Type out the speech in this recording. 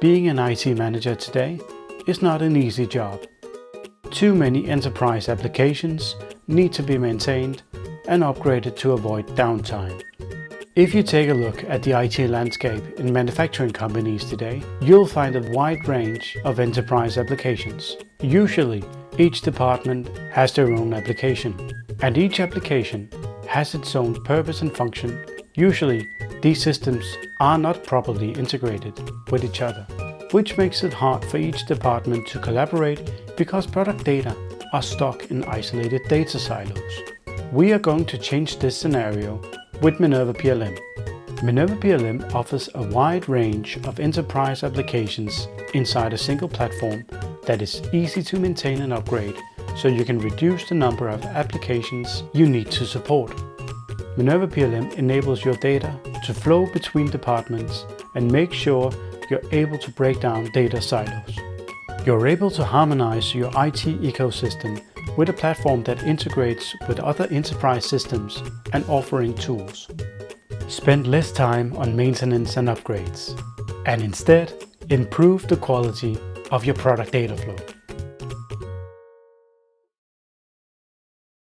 Being an IT manager today is not an easy job. Too many enterprise applications need to be maintained and upgraded to avoid downtime. If you take a look at the IT landscape in manufacturing companies today, you'll find a wide range of enterprise applications. Usually, each department has their own application, and each application has its own purpose and function. Usually, these systems are not properly integrated with each other, which makes it hard for each department to collaborate because product data are stuck in isolated data silos. We are going to change this scenario with Minerva PLM. Minerva PLM offers a wide range of enterprise applications inside a single platform that is easy to maintain and upgrade, so you can reduce the number of applications you need to support. Minerva PLM enables your data to flow between departments and make sure you're able to break down data silos. You're able to harmonize your IT ecosystem with a platform that integrates with other enterprise systems and offering tools. Spend less time on maintenance and upgrades, and instead improve the quality of your product data flow.